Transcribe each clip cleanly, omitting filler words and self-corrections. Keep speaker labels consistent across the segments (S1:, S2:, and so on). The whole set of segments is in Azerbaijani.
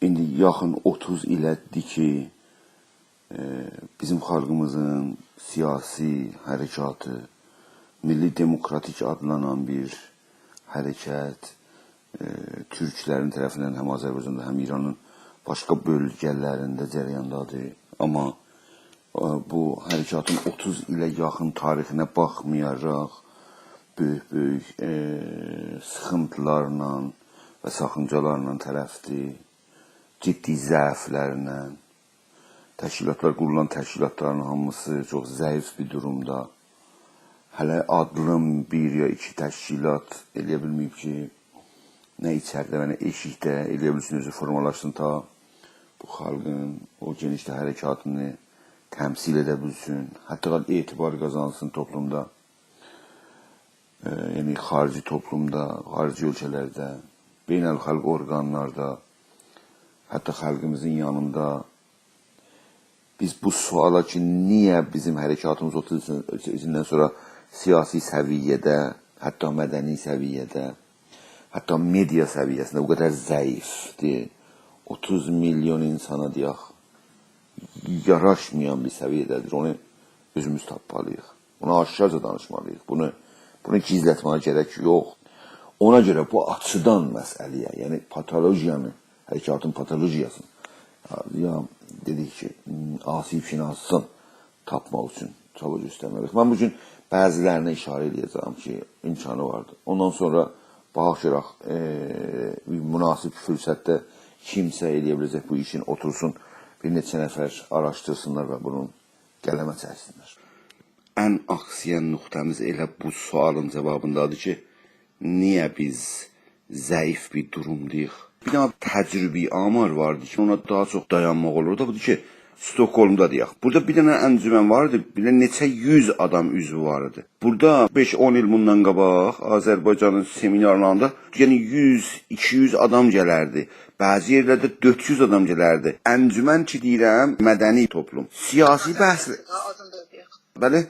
S1: İndi yaxın 30 ildir ki, bizim xalqımızın siyasi hərəkatı, Milli Demokratik adlanan bir hərəkət, Türklərin tərəfindən həm Azərbaycanda, həm İranın başqa bölgələrində cərəyandadır. Amma bu hərəkatın 30 ilə yaxın tarixinə baxmayaraq, böyük sıxıntılarla və saxıncalarla tərəfdir, ciddi zəiflərlə, təşkilatlar, qurulan təşkilatların hamısı çox zəif bir durumda. Hələ adlım bir ya iki təşkilat eləyə bilməyib ki, nə içəridə və nə eşikdə eləyə bilsin, özü formalaşsın ta bu xalqın o genişdə hərəkatını təmsil edə bilsin, hətta etibar qazansın toplumda, yəni xarici toplumda, xarici ölkələrdə, beynəlxalq orqanlarda, hətta xalqımızın yanında. Biz bu suala ki, niyə bizim hərəkatımız 30 ildən sonra siyasi səviyyədə, hətta mədəni səviyyədə, hətta media səviyyəsində bu qədər zəifdir, 30 milyon insana deyək, yaraşmayan bir səviyyədədir. Onu özümüz tapmalıyıq. Buna aşkarca danışmalıyıq. Bunu gizlətməyə gerək yox. Ona görə bu açıdan məsələyə, yəni patolojiyanı, hərəkatın patolojiyasını, ya dedik ki, asib şinasını tapmaq üçün çaba göstərməliyik. Mən bugün bəzilərinə işarə edəcəm ki, imkanı vardır. Ondan sonra baxıraq münasib fürsətdə kimsə eləyə biləcək bu işin otursun, bir neçə nəfər araşdırsınlar və bunun qələmə çəksinlər. Ən aksiyən nöqtəmiz elə bu sualın cavabındadır ki, niyə biz zəif bir durumdayıq? Bir dənə təcrübi amar vardı ki, ona daha çox dayanmaq olur. O da budur ki, Stokholmda deyək. Burada bir dənə əncümən vardı, bir dənə neçə 100 adam üzvü vardı. Burada 5-10 il bundan qabaq Azərbaycanın seminarlarında yəni 100-200 adam gələrdi. Bəzi yerlərdə 400 adam gələrdi. Əncümən ki deyirəm, mədəni toplum. Siyasi bəhs... Bəli?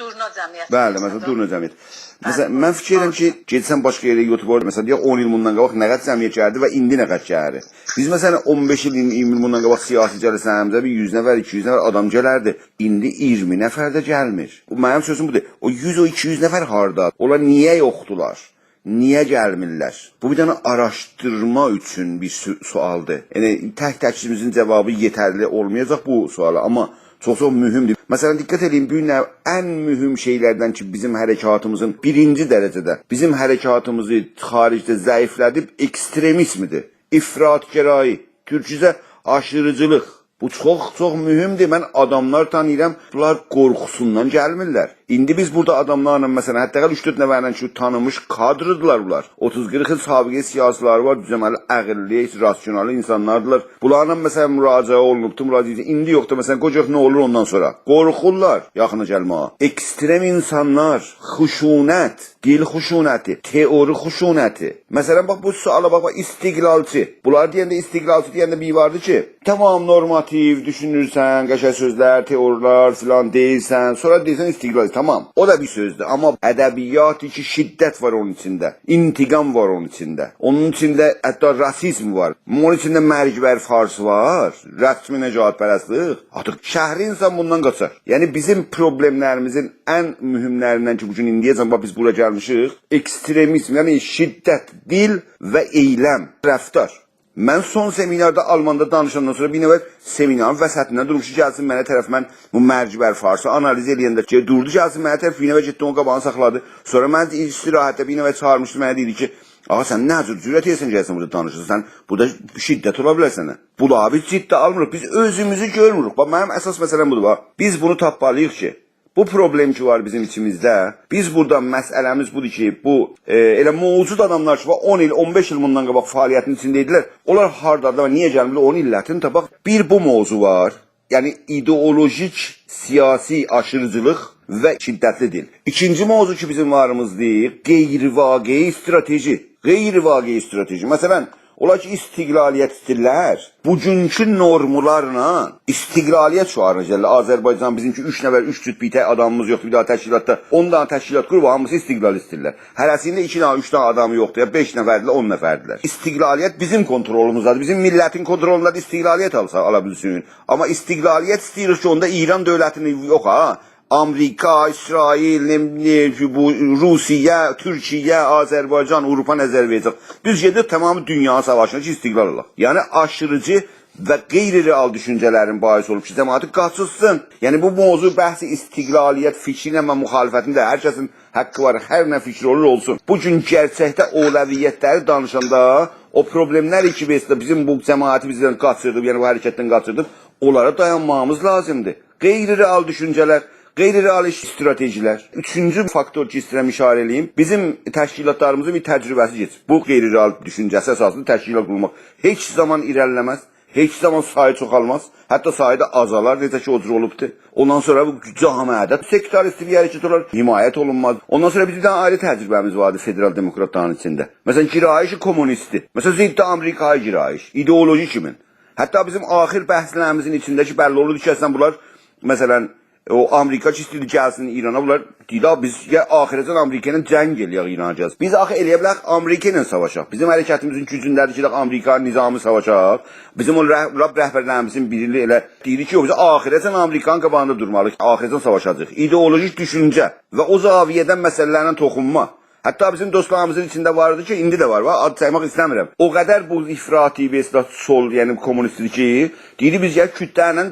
S2: Durna cəmiyyət.
S1: Bəli, məsələn, Durna cəmiyyət. Məsələn, mən fikir edirəm ki, gedsən başqa yerə YouTube-da, məsələn, deyək 10 il bundan qabaq nə qədər cəmiyyət gəldi və indi nə qədər gəlir. Biz məsələn 15 il, 20 il bundan qabaq siyasi gəlsəmizə bir 100 nəfər, 200 nəfər adam gələrdi. İndi 20 nəfər də gəlmir. Mənim sözüm budur. O 100, o 200 nəfər harda? Onlar niyə yoxdular? Niyə gəlmirlər? Bu bir dənə araşdırma üçün bir sualdır. Yəni, tək-təkimizin cavabı yetərli olmayacaq bu suala, amma çox mühümdür. Məsələn, diqqət edin, bu gün ən mühüm şeylərdən ki, bizim hərəkatımızın birinci dərəcədə, bizim hərəkatımızı xaricdə zəiflədib ekstremismidir. İfratgərai, türkcədə aşırıcılıq. Bu çox mühümdür. Mən adamlar tanıyıram, bunlar qorxusundan gəlmirlər. İndi biz burada adamlarla, məsələn, hətta 3-4 nəfərlə ki, tanımış kadrıdırlar bunlar. 30-40 il sabiqə siyasiləri var, düzəməli, əqilli, rasional insanlardılar. Bunlarla, məsələn, müraciə olunubdu, müraciə indi yoxdur, məsələn, qocaq nə olur ondan sonra? Qorxurlar yaxına gəlməyə. Ekstrem insanlar, xuşunət, dil xuşunəti, teori xuşunəti. Məsələn, bax, bu suala bax, istiqlalçı. Bunlar deyəndə istiqlalçı deyəndə bir vardı ki, tamam normativ düşünürsən, qəşəng sözlər, teorilar filan deyirsən, sonra deyirsən istiqlalçı. Tamam, o da bir sözdür, amma ədəbiyyat ki, şiddət var onun içində, intiqam var onun içində, onun içində hətta rasizm var, onun içində mərgibər farsı var, rəsmi nəcatpərəstlik, artıq şəhri insan bundan qaçar. Yəni, bizim problemlərimizin ən mühümlərindən ki, bugün indiyəcən, biz bura gəlmişik, ekstremizm, yəni şiddət, dil və eyləm, rəftar. Mən son seminarda Almanda danışandan sonra bir nəvət seminarın vəsətindən durmuşu gəlsin mənə tərəf, mən bu mərcibər farsı analiz eləyəndə ki, durdu gəlsin mənə tərəf, bir nəvət getdi, onun qabağını saxladı. Sonra mən istirahətdə bir nəvət çağırmışdı, mənə deyildi ki, ağa sən nə cür cürət edirsən gəlsin burada danışırsan, burada şiddət ola bilər sənə. Bunları biz ciddi almırıq, biz özümüzü görmürük. Bax, mənim əsas məsələm budur, bax. Biz bunu tapmalıyıq ki, bu problem ki var bizim içimizdə, biz burada məsələmiz budur ki, bu elə mövcud adamlar ki, 10 il, 15 il bundan qabaq fəaliyyətin içindəydilər, onlar hardadır və niyə gəlmirlər, onun illətini tapaq. Bir bu mövzu var, yəni ideolojik, siyasi aşırıcılıq və şiddətli dil. İkinci mövzu ki bizim varımızdır, qeyri-vaqei strateji. qeyri-vaqi strateji. Məsələn, ola ki, istiqlaliyyət istirlər. Bugünkü normlarla istiqlaliyyət şüarına gəlirlər. Azərbaycan bizimki 3 nəfər, 3 cüt bitək adamımız yoxdur. Bir daha təşkilatda 10 dənə təşkilat qurub, hamısı istiqlal istirlər. Hərəsində 2 dənə, 3 dənə adamı yoxdur. Ya 5 nəfərdirlər, 10 nəfərdirlər. İstiqlaliyyət bizim kontrolumuzdadır. Bizim millətin kontrolundadır istiqlaliyyət ala bilsin. Amma istiqlaliyyət istəyirik ki, onda İran dövlətini yox ha. Amerika, İsrail, bu Rusiya, Türkiye, Azerbaycan, Avrupa nəzər verəcək. Biz gedir tamamı dünya savaşına ki, istiqlal olaq. Yəni aşırıcı və qeyri-real düşüncələrin bahis olub ki, cəmaatı qaçılsın. Yəni bu mövzu bəhsi istiqlaliyyət fikrinə və müxalifətində hər kəsin haqqı var, hər nə fikri olur olsun. Bugün gerçəkdə oləviyyətləri danışanda o problemlər ki, bizim bu cəmaatı bizdən qaçırdıb, yəni bu hərəkətdən qaçırdıb, onlara dayanmamız lazımdır. Qeyri-real düşüncələr, qeyri-real stratejilər. Üçüncü faktor ki, istəyirəm işarə edeyim. Bizim təşkilatlarımızın bir təcrübəsi geçir. Bu qeyri-real düşüncəsi əsasında təşkilat qurmaq heç zaman irəliləməz, heç zaman sayı çoxalmaz, hətta sayı da azalar, necə ki, o cür olubdur. Ondan sonra bu camiədə sektarist bir hərəkət olar, himayət olunmaz. Ondan sonra bir dənə ayrı təcrübəmiz vardı federal demokratların içində. Məsələn, girayişi kommunisti. Məsələn, ziddi Amerikaya girayiş, ideoloji kimin. Hətta bizim axir bəhslərimizin içindəki bəlli olurdu ki, əslən bunlar, məsələn, o Amerika ki istəyirdi gəlsin İrana, bunlar deyirlər, biz ya axirəcən Amerika ilə cəng eləyək İrana gəlsin. Biz axı eləyə bilərik Amerika ilə savaşaq. Bizim hərəkətimizin gücündədir ki, Amerikanın nizamı savaşaq. Bizim o rəhbərlərimizin biri elə deyir ki, biz axirəcən Amerikanın qabağında durmalıyıq, axirəcən savaşacaq. İdeolojik düşüncə və o zaviyədən məsələlərlə toxunma. Hətta bizim dostlarımızın içində vardı ki, indi də var, ad saymaq istəmirəm. O qədər bu ifrati sol, yəni kommunistdir ki, deyir biz gəl kütlərlə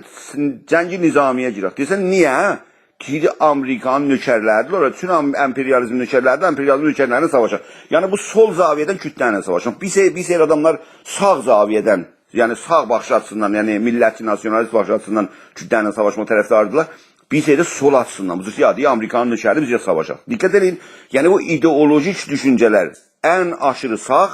S1: cəngi nizamiyə girək. Deyirsən, niyə? Deyir Amerikanın nökərləridir, bütün emperyalizm nökərləridir, emperyalizm nökərlərini savaşaq. Yəni bu sol zaviyədən kütlərlə savaşaq. Bir seyir adamlar sağ zaviyədən, yəni sağ baxış açısından, yəni millətçi, nasionalist baxış açısından kütlərlə savaşmaq tərəfdardılar. Bir şeydə sol açısından, bu ya deyə Amerikanın nökəri bizə savaşaq. Diqqət edin, yəni bu ideolojik düşüncələr ən aşırı sağ,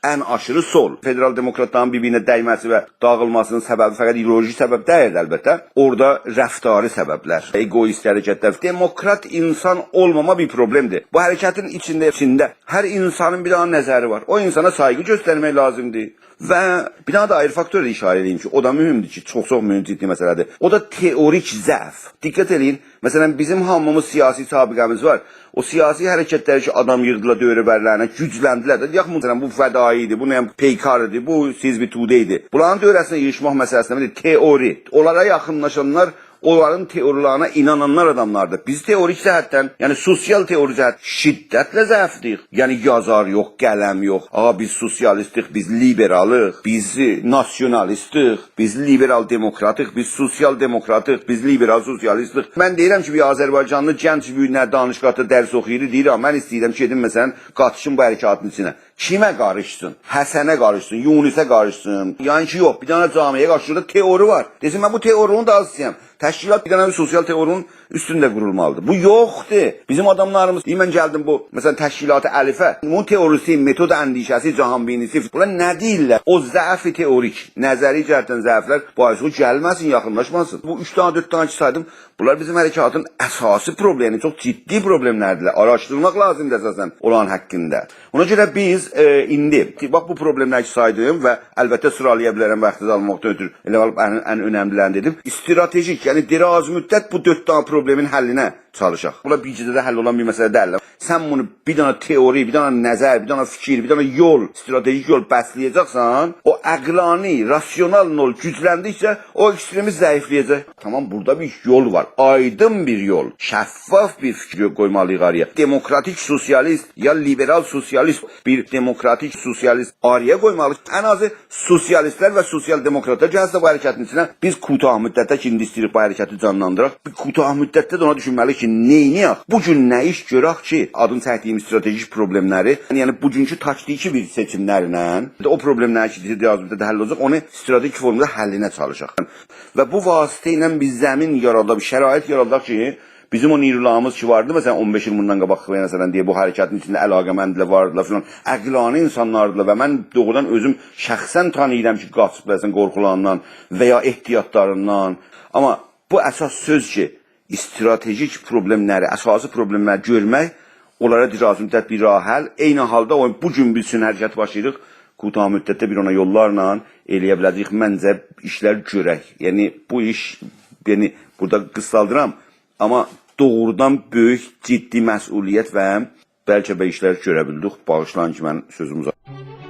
S1: ən aşırı sol. Federal demokratların bir-birinə dəyməsi və dağılmasının səbəbi fəqət ideolojik səbəb deyil əlbəttə. Orada rəftarı səbəblər, egoist hərəkətlər. Demokrat insan olmama bir problemdir. Bu hərəkətin içində hər insanın bir dənə nəzəri var. O insana saygı göstərmək lazımdır. Və bir dənə də ayrı faktor işarə edeyim ki, o da mühümdür ki, çox mühüm ciddi məsələdir. O da teorik zəf. Diqqət edin, məsələn bizim hamımız siyasi sabiqəmiz var. O siyasi hərəkətləri ki, adam yığdılar dövrəbərlərinə, gücləndilər də, yaxın məsələn bu fədaidir, bu peykarıdır, bu sizbitudeydir. Bunların dövrəsində yığışmaq məsələsində teori. Onlara yaxınlaşanlar onların teorilarına inananlar adamlardır. Biz teorik cəhətdən, yəni sosial teori cəhət şiddətlə zəifdik. Yəni yazar yox, qələm yox. Biz sosialistik, biz liberalıq, biz nasionalistik, biz liberal demokratıq, biz sosial demokratıq, biz liberal sosialistik. Mən deyirəm ki, bir Azərbaycanlı gənc bir danışqatı dərs oxuyur, deyirəm, mən istəyirəm ki, edim məsələn, qatışın bu hərəkatın içinə. Kimə qarışsın? Həsənə qarışsın, Yunisə qarışsın. Yəni ki, yox, bir dənə camiyə qarşı teori var. Desin, mən bu teorunu da az istəyəm. Təşkilat bir dənə sosial teorinin üstündə qurulmalıdır. Bu yoxdur. Bizim adamlarımız, mən gəldim bu, məsələn, təşkilatı əlifə, bunun teorisi, metod əndişəsi, cahanbinisi, bunlar nə deyirlər? O zəfi teorik, nəzəri cəhətdən zəflər, bayısı gəlməsin, yaxınlaşmasın. Bu 3 dənə, 4 dənə ki saydım, bunlar bizim hərəkatın əsası problemi, çox ciddi problemlərdirlər. Araşdırmaq lazımdır əsasən olan haqqında. Ona görə biz indi, bax bu problemləri ki saydım və əlbəttə sıralaya bilərəm vaxtınızı almaqdan ötürü, elə ən önəmlilərini dedim. Stratejik, yəni dirazi müddət bu 4 dənə problemin həllinə çalışaq. Buna bir gecədə həll olan bir məsələ deyil. Sən bunu bir dənə teori, bir dənə nəzər, bir dənə fikir, bir dənə yol, stratejik yol bəsləyəcəksən, o əqlani, rasional yol gücləndikcə o ekstremist zəifləyəcək. Tamam, burada bir yol var. Aydın bir yol, şəffaf bir fikir qoymalıyıq araya. Demokratik sosialist ya liberal sosialist, bir demokratik sosialist araya qoymalıyıq. Ən azı sosialistlər və sosial demokratlar gəlsə bu hərəkətin içinə biz qutuq müddətdə ki, indi istəyirik bu hərəkəti canlandıraq. Bir qutuq müddətdə də ona düşünməliyik ki, neyniyək? Bugün nə iş görək ki, adını çəkdiyim stratejik problemləri, yəni bugünkü taktiki bir seçimlərlə o problemləri ki, yazımda həll olacaq, onu stratejik formada həllinə çalışaq. Və bu vasitə ilə biz zəmin yaradaq, şərait yaradaq ki, bizim o nirulağımız ki vardı, məsələn 15 il bundan qabaq məsələn deyə bu hərəkətin içində əlaqəməndilər vardılar filan, əqlani insanlardılar və mən doğrudan özüm şəxsən tanıyıram ki, qaçıblarsan qorxularından və ya ehtiyatlarından. Amma bu əsas söz ki, stratejik problemləri, əsası problemləri görmək, onlara icazə müddət bir rah həll. Eyni halda bu gün biz üçün hərəkət başlayırıq. Qutam müddətdə bir ona yollarla eləyə biləcəyik. Məncə işlər görək. Yəni bu iş, yəni burada qısaldıram, amma doğrudan böyük ciddi məsuliyyət və bəlkə işlər görə bildik. Bağışlayın ki, mən sözümü uzatdım.